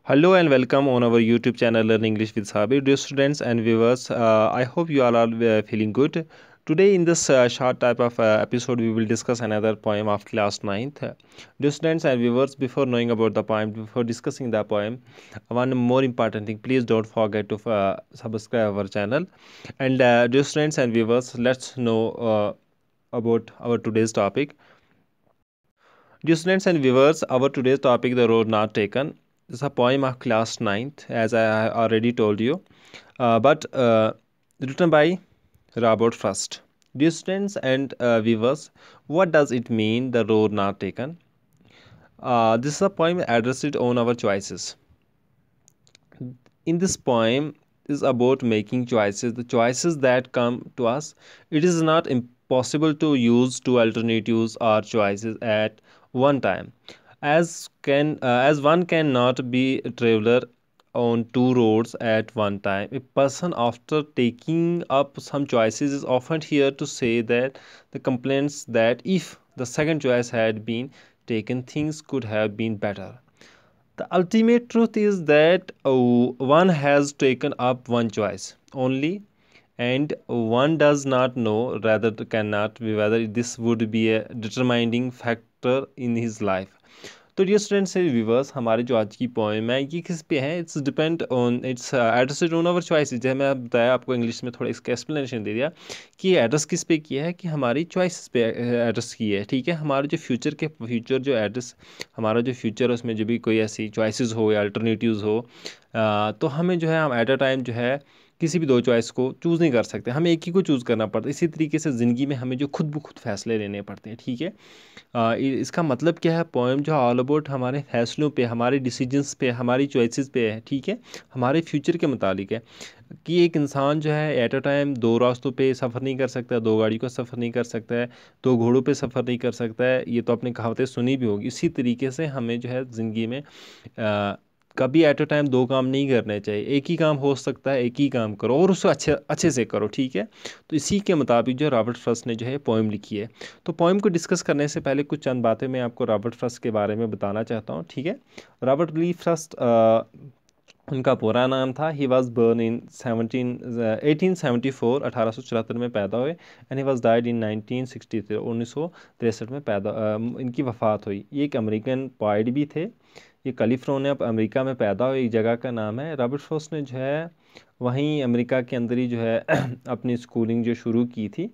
Hello and welcome on our YouTube channel Learn English with Sabir. Dear students and viewers, I hope you all are feeling good. Today in this short type of episode, we will discuss another poem of class 9th. Dear students and viewers, before knowing about the poem, before discussing the poem, one more important thing, please don't forget to subscribe our channel. And dear students and viewers, let's know about our today's topic. Dear students and viewers, our today's topic, The Road Not Taken, is a poem of class 9th, as I already told you, but written by Robert Frost. Dear students and viewers, what does it mean, The Road Not Taken? This is a poem addressed on our choices. In this poem is about making choices, the choices that come to us. It is not impossible to use two alternatives or choices at one time, as one cannot be a traveler on two roads at one time. A person after taking up some choices is often here to say that the complaints that if the second choice had been taken, things could have been better. The ultimate truth is that one has taken up one choice only, and one does not know, rather cannot be, whether this would be a determining factor in his life. तो dear students and viewers, हमारी जो आज की poem है ये किस पे है? It's depend on it's addressed on our choices. जैसे मैं बताया आपको, इंग्लिश में थोड़ा इसका एक्सप्लेनेशन दे दिया कि एड्रेस किस पे किया है, कि हमारी चॉइसेस पे एड्रेस की है। ठीक है, हमारे जो फ्यूचर जो एड्रेस, हमारा जो फ्यूचर है उसमें जो भी कोई ऐसी चॉइसेस हो या अल्टरनेटिव्स हो, तो हमें जो है हम एट अ टाइम जो है किसी भी दो चॉइस को चूज़ नहीं कर सकते, हमें एक ही को चूज़ करना पड़ता है। इसी तरीके से ज़िंदगी में हमें जो खुद ब खुद फैसले लेने पड़ते हैं। ठीक है, इसका मतलब क्या है? पोएम जो ऑल अबाउट हमारे फैसलों पे, हमारे डिसीजंस पे, हमारी चॉइसेस पे है। ठीक है, हमारे फ्यूचर के मुतालिक है कि एक इंसान जो है एट अ टाइम दो रास्तों पे सफ़र नहीं कर सकता, दो गाड़ी का सफ़र नहीं कर सकता है, दो घोड़ों पे सफ़र नहीं कर सकता है। ये तो आपने कहावतें सुनी भी होगी। इसी तरीके से हमें जो है ज़िंदगी में कभी एट अ टाइम दो काम नहीं करने चाहिए। एक ही काम हो सकता है, एक ही काम करो और उसको अच्छे अच्छे से करो। ठीक है, तो इसी के मुताबिक जो रॉबर्ट फ्रॉस्ट ने जो है पोएम लिखी है। तो पोएम को डिस्कस करने से पहले कुछ चंद बातें मैं आपको रॉबर्ट फ्रॉस्ट के बारे में बताना चाहता हूँ। ठीक है, रॉबर्ट ली फ्रॉस्ट उनका पूरा नाम था। ही वॉज बर्न इन 1874, 1874 में पैदा हुए, and he was died in 1963, 1963 में इनकी वफ़ात हुई। ये एक अमेरिकन पोइट भी थे। ये कैलिफोर्निया अमेरिका में पैदा हुए, एक जगह का नाम है। रॉबर्ट फ्रॉस्ट ने जो है वहीं अमेरिका के अंदर ही जो है अपनी स्कूलिंग जो शुरू की थी।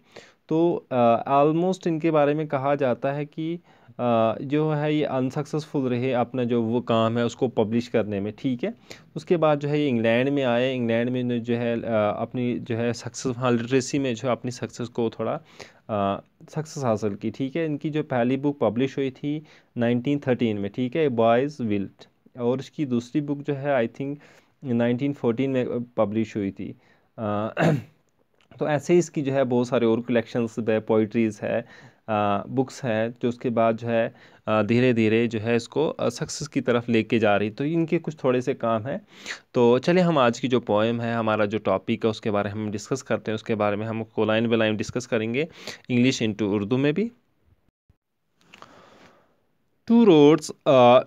तो ऑलमोस्ट इनके बारे में कहा जाता है कि जो है ये अनसक्सेसफुल रहे अपना जो वो काम है उसको पब्लिश करने में। ठीक है, उसके बाद जो है ये इंग्लैंड में आए। इंग्लैंड में जो है अपनी जो है सक्सेस, हाँ, लिटरेसी में जो है अपनी सक्सेस को थोड़ा सक्सेस हासिल की। ठीक है, इनकी जो पहली बुक पब्लिश हुई थी 1913 में। ठीक है, बॉयज़ विल्ट, और इसकी दूसरी बुक जो है आई थिंक 1914 में पब्लिश हुई थी। तो ऐसे ही इसकी जो है बहुत सारे और कलेक्शंस है, पोइट्रीज़ है, बुक्स हैं, जो उसके बाद जो है धीरे धीरे जो है इसको सक्सेस की तरफ लेके जा रही। तो इनके कुछ थोड़े से काम हैं। तो चलिए हम आज की जो पोएम है, हमारा जो टॉपिक है, उसके बारे में हम डिस्कस करते हैं। उसके बारे में हम को लाइन बाय लाइन डिस्कस करेंगे, इंग्लिश इनटू उर्दू में भी। Two roads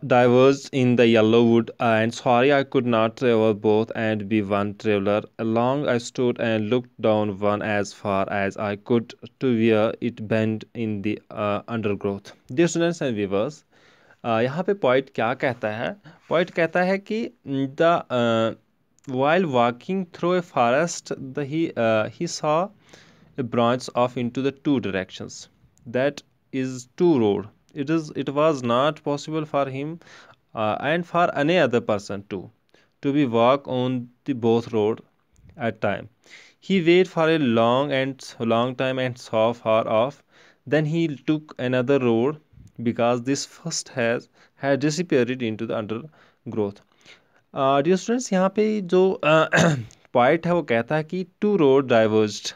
diverged in the yellow wood, and sorry I could not travel both and be one traveler. Along I stood and looked down one as far as I could to where it bent in the undergrowth. Dear students and viewers, यहाँ पे poet क्या कहता है? Poet कहता है कि the while walking through a forest, he saw a branch off into the two directions. That is two road. It was not possible for him and for any other person too to be walk on the both road at time. He waited for a long time and saw far off. Then he took another road because this first has had disappeared into the undergrowth. Dear students, यहाँ पे जो point है वो कहता है कि two road diverged.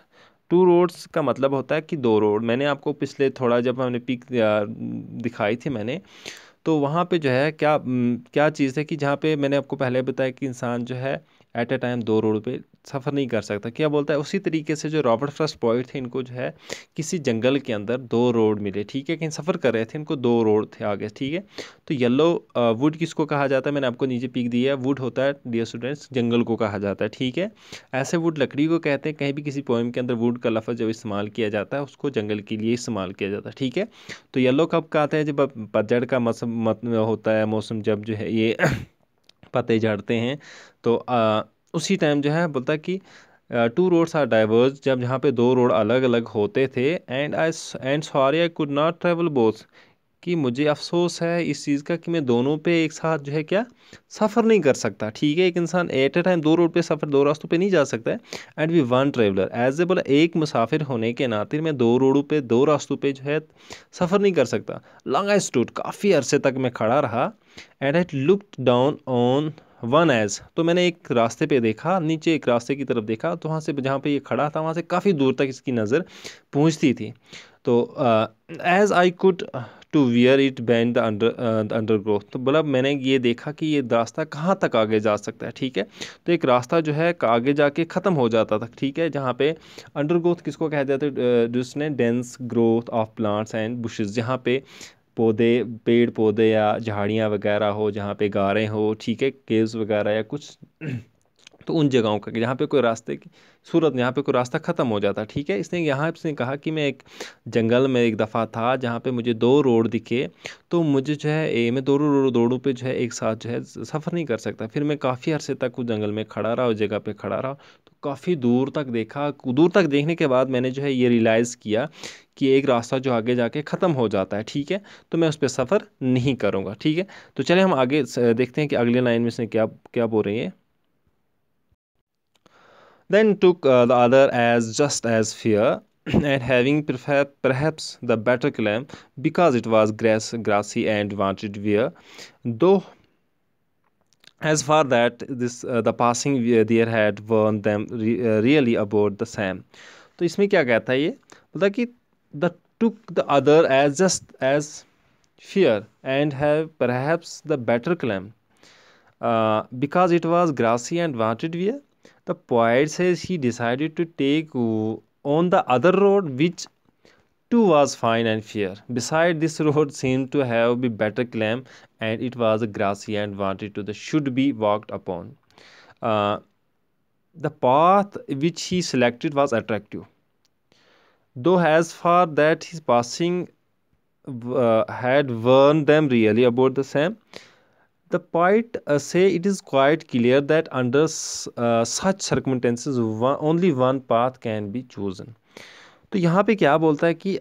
Two roads का मतलब होता है कि दो रोड। मैंने आपको पिछले थोड़ा जब हमने पिक दिखाई थी मैंने, तो वहाँ पे जो है क्या क्या चीज़ है कि जहाँ पे मैंने आपको पहले बताया कि इंसान जो है एट ए टाइम 2 रोड पे सफ़र नहीं कर सकता। क्या बोलता है, उसी तरीके से जो रॉबर्ट फ्रॉस्ट पोइट थे, इनको जो है किसी जंगल के अंदर 2 रोड मिले, ठीक है, कहीं सफ़र कर रहे थे, इनको 2 रोड थे आगे, ठीक है। तो येलो वुड किसको कहा जाता है, मैंने आपको नीचे पिक दिया है, वुड होता है डियर स्टूडेंट्स जंगल को कहा जाता है, ठीक है। ऐसे वुड लकड़ी को कहते हैं, कहीं भी किसी पोएम के अंदर वुड का लफ्ज़ जब इस्तेमाल किया जाता है उसको जंगल के लिए इस्तेमाल किया जाता है, ठीक है। तो येलो कब कहते हैं, जब पतझड़ का मौसम होता है, मौसम जब जो है ये पत्ते झड़ते हैं, तो उसी टाइम जो है बोलता है कि 2 रोड्स आर डाइवर्स, जब जहाँ पे 2 रोड अलग अलग होते थे, and sorry I could not travel both, कि मुझे अफसोस है इस चीज़ का कि मैं दोनों पे एक साथ जो है क्या सफ़र नहीं कर सकता, ठीक है। एक इंसान एट ए टाइम 2 रोड पे सफ़र 2 रास्तों पे नहीं जा सकता है। And we one traveller as a, बोला एक मुसाफिर होने के नाते मैं 2 रोडों पे 2 रास्तों पे जो है सफ़र नहीं कर सकता। लॉन्ग आई स्टूड, काफ़ी अरसे तक मैं खड़ा रहा। And I looked down on one as, तो मैंने एक रास्ते पे देखा, नीचे एक रास्ते की तरफ देखा, तो वहाँ से जहाँ पे ये खड़ा था वहाँ से काफ़ी दूर तक इसकी नज़र पहुँचती थी। तो as I could to where it bend the under, तो बोला मैंने ये देखा कि ये रास्ता कहाँ तक आगे जा सकता है, ठीक है। तो एक रास्ता जो है आगे जाके ख़त्म हो जाता था, ठीक है, जहाँ पे अंडर ग्रोथ किसको कहा जाता है, जिसने dense growth of plants and bushes, जहाँ पे पौधे, पेड़ पौधे या झाड़ियाँ वगैरह हो, जहाँ पे गारें हो, ठीक है, केव्स वगैरह या कुछ तो उन जगहों का जहाँ पे कोई रास्ते की सूरत, यहाँ पे कोई रास्ता ख़त्म हो जाता, ठीक है। इसने कहा कि मैं एक जंगल में एक दफ़ा था जहाँ पे मुझे 2 रोड दिखे, तो मुझे जो है मैं दोनों रोडों पे जो है एक साथ जो है सफ़र नहीं कर सकता। फिर मैं काफ़ी अरसे तक उस जंगल में खड़ा रहा, उस जगह पे खड़ा रहा, तो काफ़ी दूर तक देखा। दूर तक देखने के बाद मैंने जो है ये रियलाइज़ किया कि एक रास्ता जो आगे जाके ख़त्म हो जाता है, ठीक है, तो मैं उस पर सफ़र नहीं करूँगा, ठीक है। तो चलिए हम आगे देखते हैं कि अगली लाइन में इसने क्या क्या बोल रही है। Then took the other as just as fear, and having perhaps the better claim, because it was grassy and wanted wear, though as far that this the passing there had warned them really about the same. तो इसमें क्या कहता है ये, बोलता कि the took the other as just as fear and have perhaps the better claim, because it was grassy and wanted wear. The poet says he decided to take on the other road, which too was fine and fair. Beside this road seemed to have be better claim, and it was grassy and wanted to the should be walked upon. Uh, the path which he selected was attractive, though as far that his passing had warned them really about the same. The poet say it is quite clear that under such circumstances only one path can be chosen. तो यहाँ पे क्या बोलता है कि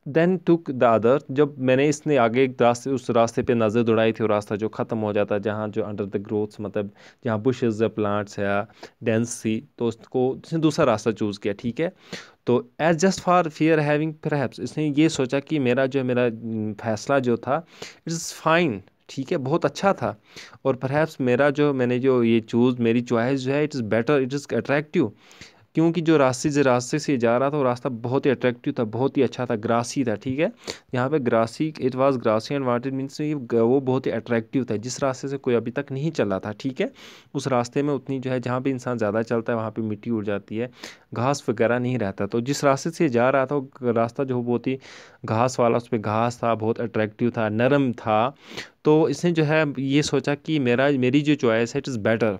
then took the other, जब मैंने इसने आगे एक रास्ते उस रास्ते पे नज़र दौड़ाई थी, वो रास्ता जो ख़त्म हो जाता है जहाँ जो अंडर द ग्रोथ्स, मतलब जहाँ बुशेस या प्लांट्स या डेंस थी, तो उसको उसने दूसरा रास्ता चूज़ किया, ठीक है। तो as just for fear having perhaps, इसने ये सोचा कि मेरा फैसला जो था इट इज़ फाइन, ठीक है, बहुत अच्छा था, और परहैप्स मैंने जो ये चूज़, मेरी चॉइस जो है it is better, it is attractive, क्योंकि जो रास्ते से जा रहा था वो रास्ता बहुत ही अट्रैक्टिव था, बहुत ही अच्छा था, ग्रासी था, ठीक है। यहाँ पे grassy, it was grassy and wanted means वो बहुत ही अट्रैक्टिव था, जिस रास्ते से कोई अभी तक नहीं चला था, ठीक है। उस रास्ते में उतनी जो है, जहाँ पे इंसान ज़्यादा चलता है वहाँ पे मिट्टी उड़ जाती है, घास वगैरह नहीं रहता। तो जिस रास्ते से जा रहा था वो रास्ता जो बहुत ही घास वाला, उस पर घास था, बहुत अट्रैक्टिव था, नरम था। तो इसने जो है ये सोचा कि मेरी जो चॉइस है it is better,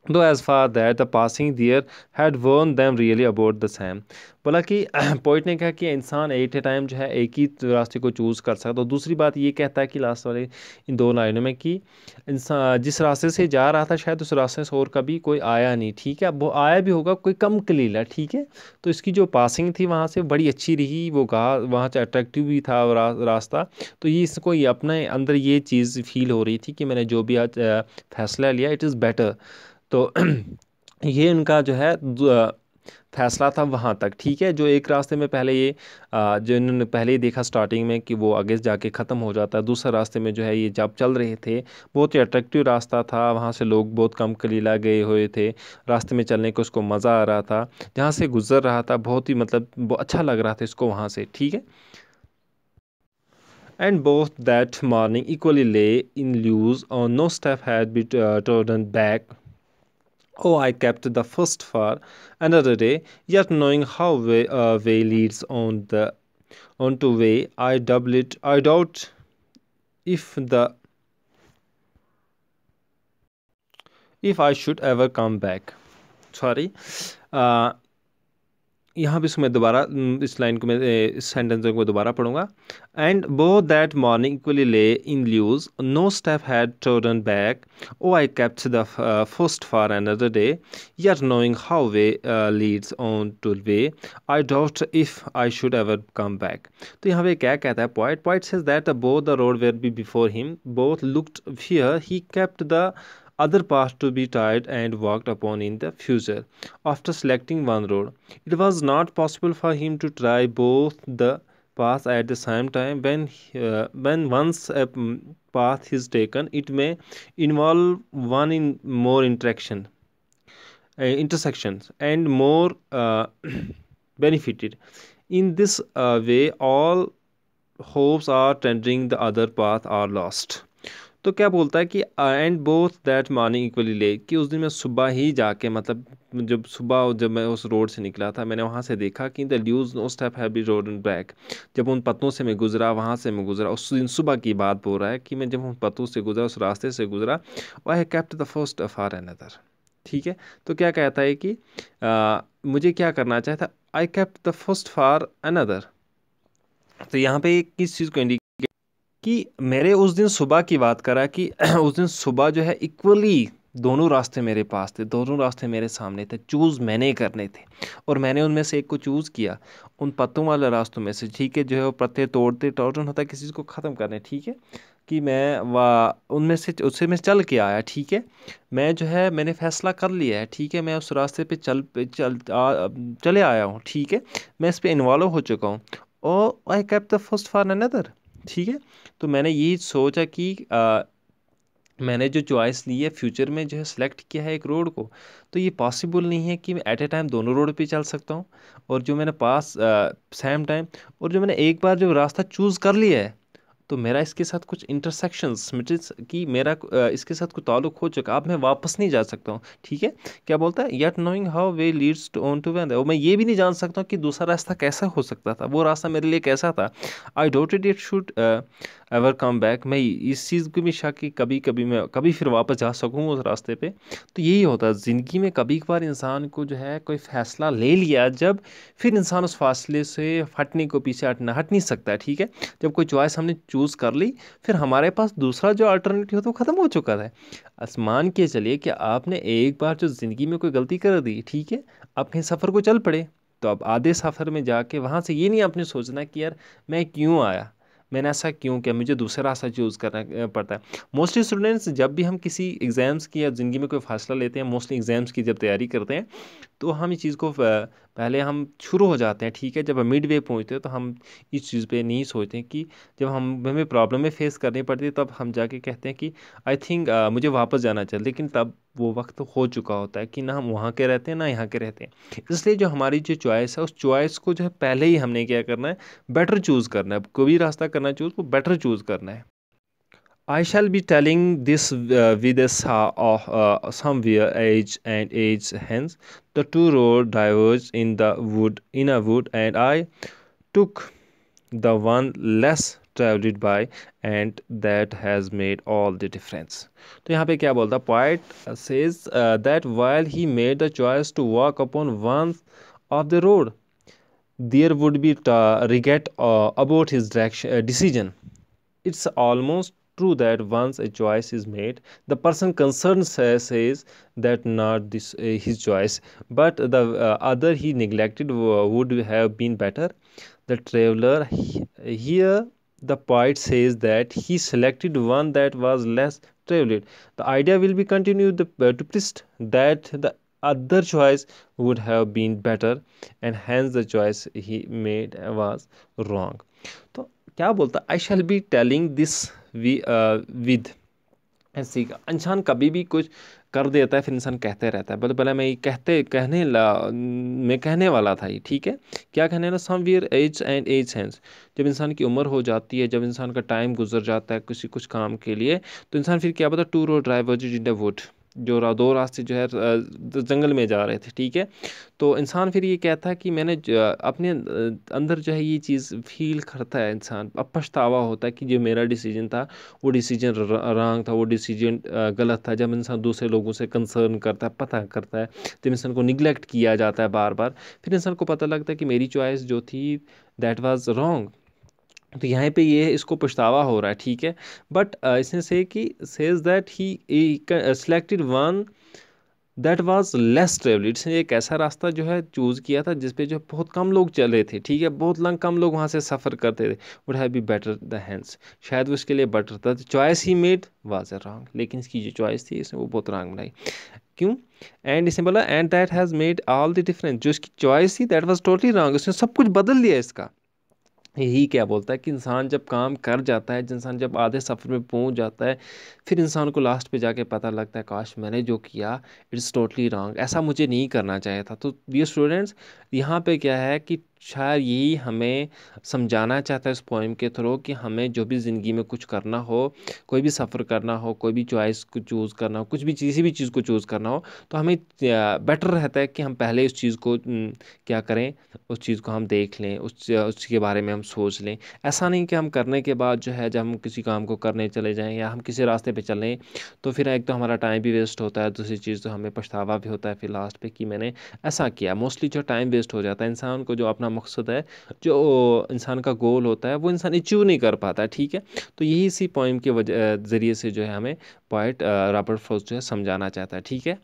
though as far that the passing there had warned them really about the same. बोला कि पोइट ने कहा कि इंसान एट ए टाइम जो है एक ही रास्ते को चूज़ कर सकता है। तो दूसरी बात ये कहता है कि लास्ट वाले इन 2 लाइनों में कि इंसान जिस रास्ते से जा रहा था शायद उस रास्ते से और कभी कोई आया नहीं, ठीक है, अब वो आया भी होगा कोई कम कलीला, ठीक है। तो इसकी जो पासिंग थी वहाँ से बड़ी अच्छी रही, वो वहाँ से अट्रैक्टिव भी था वो रास्ता। तो ये इसको ये अपने अंदर ये चीज़ फील हो रही थी कि मैंने जो भी आज फैसला लिया इट इज़ बेटर। तो ये इनका जो है फैसला था वहाँ तक, ठीक है। जो एक रास्ते में पहले ये जो इन्होंने पहले ही देखा स्टार्टिंग में कि वो आगे जाके ख़त्म हो जाता है, दूसरे रास्ते में जो है ये जब चल रहे थे बहुत ही अट्रैक्टिव रास्ता था, वहाँ से लोग बहुत कम कलीला गए हुए थे, रास्ते में चलने को उसको मज़ा आ रहा था, जहाँ से गुजर रहा था बहुत ही मतलब अच्छा लग रहा था इसको वहाँ से, ठीक है। And both that morning equally lay in loose, or no step had been trodden back Oh, I kept the first for another day, yet knowing how way leads onto way, I doubt if if I should ever come back. Sorry. uh, यहाँ पे इसको मैं दोबारा इस line को मैं इस sentence को दोबारा पढ़ूंगा. And both that morning equally lay in leaves no step had turn back. Oh I kept the first for another day yet knowing how way leads on to way I doubt if I should ever come back. तो यहाँ पे क्या कहता है poet says that both the road were before him both looked fear he kept the other path to be tried and walked upon in the future. After selecting one road, it was not possible for him to try both the paths at the same time. When once a path is taken, it may involve one in more intersections and more benefited. In this way, all hopes are tendering the other path are lost. तो क्या बोलता है कि and both that morning equally ले कि उस दिन मैं सुबह ही जाके मतलब जब मैं उस रोड से निकला था मैंने वहाँ से देखा कि the leaves no step have be road and back. जब उन पत्तों से मैं गुजरा वहाँ से मैं गुजरा उस दिन सुबह की बात बोल रहा है कि मैं जब उन पत्तों से गुजरा उस रास्ते से गुजरा I have kept the first for another. ठीक है. तो क्या कहता है कि मुझे क्या करना चाहता आई kept the first for another. तो यहाँ पे किस चीज़ को इंडिकेट कि मेरे उस दिन सुबह की बात करा कि उस दिन सुबह जो है इक्वली दोनों रास्ते मेरे पास थे, दोनों रास्ते मेरे सामने थे, चूज़ मैंने करने थे और मैंने उनमें से एक को चूज़ किया उन पत्तों वाले रास्तों में से. ठीक है. जो है वो पत्ते तोड़ते टर्न होता है किसी चीज़ को ख़त्म करने. ठीक है. कि मैं उनमें से उससे मैं चल के आया. ठीक है. मैं जो है मैंने फ़ैसला कर लिया है. ठीक है. मैं उस रास्ते पे चले आया हूँ. ठीक है. मैं इस पर इन्वॉल्व हो चुका हूँ और आई kept the first for another. ठीक है. तो मैंने यही सोचा कि मैंने जो चॉइस ली है फ्यूचर में जो है सिलेक्ट किया है एक रोड को तो ये पॉसिबल नहीं है कि मैं एट ए टाइम दोनों रोड पे चल सकता हूँ. और जो मैंने पास सेम टाइम और जो मैंने एक बार जो रास्ता चूज़ कर लिया है तो मेरा इसके साथ कुछ इंटरसेक्शंस मीन्स कि मेरा इसके साथ कुछ ताल्लुक हो चुका. अब मैं वापस नहीं जा सकता हूँ. ठीक है. क्या बोलता है yet knowing how way leads to on to when. और मैं ये भी नहीं जान सकता हूँ कि दूसरा रास्ता कैसा हो सकता था, वो रास्ता मेरे लिए कैसा था. I doubted it should ever come back. मैं इस चीज़ की भी शक कि कभी फिर वापस जा सकूँ उस रास्ते पे. तो यही होता है ज़िंदगी में. कभी कभार इंसान को जो है कोई फ़ैसला ले लिया जब फिर इंसान उस फासले से हटने को पीछे हट नहीं सकता है. ठीक है. जब कोई चॉइस हमने चूज़ कर ली फिर हमारे पास दूसरा जो अल्टरनेटिव तो ख़त्म हो चुका है. मान के चलिए कि आपने एक बार जो ज़िंदगी में कोई गलती कर दी. ठीक है. आप कहीं सफ़र को चल पड़े तो अब आधे सफ़र में जाके वहाँ से ये नहीं आपने सोचना कि यार मैं क्यों आया, मैंने ऐसा क्यों किया, मुझे दूसरा रास्ता चूज़ करना पड़ता है. मोस्टली स्टूडेंट्स जब भी हम किसी एग्ज़ाम्स की या ज़िंदगी में कोई फ़ासला लेते हैं, मोस्टली एग्ज़ाम्स की जब तैयारी करते हैं तो हम इस चीज़ को पहले हम शुरू हो जाते हैं. ठीक है. जब हम मिड वे पहुँचते हैं तो हम इस चीज़ पे नहीं सोचते कि जब हमें प्रॉब्लमें फेस करनी पड़ती है तब हम जाके कहते हैं कि आई थिंक मुझे वापस जाना चाहिए. लेकिन तब वो वक्त हो चुका होता है कि ना हम वहाँ के रहते हैं ना यहाँ के रहते हैं. इसलिए जो हमारी जो चॉइस है उस चॉइस को जो है पहले ही हमने क्या करना है, बेटर चूज़ करना है. कोई भी रास्ता करना है चूज़ वो बेटर चूज़ करना है. I shall be telling this with a somewhere age hence. The two roads diverged in a wood, and I took the one less traveled by, and that has made all the difference. तो यहाँ पे क्या बोलता poet says that while he made the choice to walk upon one of the road, there would be regret about his decision. It's almost true that once a choice is made, the person concerned says that not his choice, but the other he neglected would have been better. The traveler here, the poet says that he selected one that was less traveled. The idea will be continued to persist that the other choice would have been better, and hence the choice he made was wrong. तो क्या बोलता I shall be telling this with. ऐसे इंसान कभी भी कुछ कर देता है फिर इंसान कहते रहता है बोले पहले मैं ये मैं कहने वाला था ये. ठीक है. क्या कहने वाला समवेयर एज हैंस. जब इंसान की उम्र हो जाती है, जब इंसान का टाइम गुजर जाता है किसी कुछ काम के लिए तो इंसान फिर क्या बोलता two road driver in the wood. जो दो रास्ते जो है जंगल में जा रहे थे, ठीक है। तो इंसान फिर ये कहता है कि मैंने अपने अंदर जो है ये चीज़ फील करता है इंसान, अब पछतावा होता है कि जो मेरा डिसीजन था वो डिसीजन रॉन्ग था, वो डिसीजन गलत था। जब इंसान दूसरे लोगों से कंसर्न करता है, पता करता है, जब इंसान को निगलेक्ट किया जाता है बार बार, फिर इंसान को पता लगता है कि मेरी चॉइस जो थी दैट वाज रॉन्ग। तो यहाँ पे ये इसको पछतावा हो रहा है, ठीक है। बट इसने से कि says that he selected one that was less travelled. इसने एक ऐसा रास्ता जो है चूज़ किया था जिस पे जो बहुत कम लोग चले थे, ठीक है, बहुत कम लोग वहाँ से सफ़र करते थे। Would have be better the hands, शायद वो इसके लिए बेटर था। Choice he made was a wrong, लेकिन इसकी जो चॉइस थी इसने वो बहुत रॉन्ग बनाई। क्यों? एंड इसने बोला and that has made all the difference, जो इसकी चॉइस थी दैट वाज टोटली रॉन्ग, उसने सब कुछ बदल दिया इसका। यही क्या बोलता है कि इंसान जब काम कर जाता है, इंसान जब आधे सफ़र में पहुंच जाता है, फिर इंसान को लास्ट पे जाके पता लगता है काश मैंने जो किया इट्स टोटली रॉन्ग, ऐसा मुझे नहीं करना चाहिए था। तो डियर स्टूडेंट्स, यहाँ पे क्या है कि शायद यही हमें समझाना चाहता है इस पोइम के थ्रू कि हमें जो भी ज़िंदगी में कुछ करना हो, कोई भी सफ़र करना हो, कोई भी चॉइस को चूज़ करना हो, कुछ भी किसी भी चीज़ को चूज़ करना हो, तो हमें बेटर रहता है कि हम पहले उस चीज़ को क्या करें, उस चीज़ को हम देख लें, उसके बारे में हम सोच लें। ऐसा नहीं कि हम करने के बाद जो है जब हम किसी काम को करने चले जाएं या हम किसी रास्ते पे चलें तो फिर एक तो हमारा टाइम भी वेस्ट होता है, दूसरी चीज़ तो हमें पछतावा भी होता है फिर लास्ट पे कि मैंने ऐसा किया। मोस्टली जो टाइम वेस्ट हो जाता है, इंसान को जो अपना मकसद है, जो इंसान का गोल होता है, वो इंसान अचीव नहीं कर पाता है, ठीक है। तो यही इसी पोइम के वजह ज़रिए से जो है हमें पोइट रॉबर्ट फ्रॉस्ट जो है समझाना चाहता है, ठीक है।